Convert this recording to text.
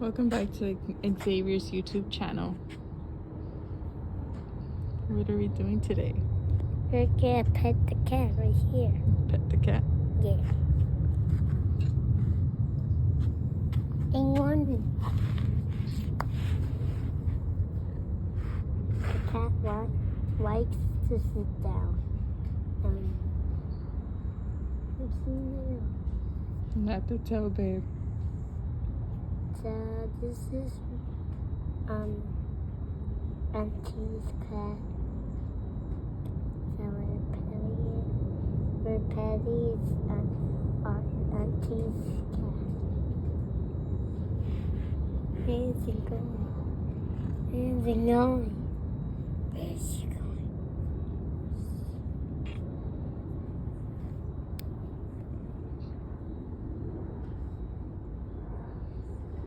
Welcome back to Xavier's YouTube channel. What are we doing today? We're gonna pet the cat right here. Pet the cat? Yeah. And the cat likes to sit down. Not the toe, babe. So this is Auntie's cat. So we're petting our Auntie's cat. Where's it going? Where's it going? Where's it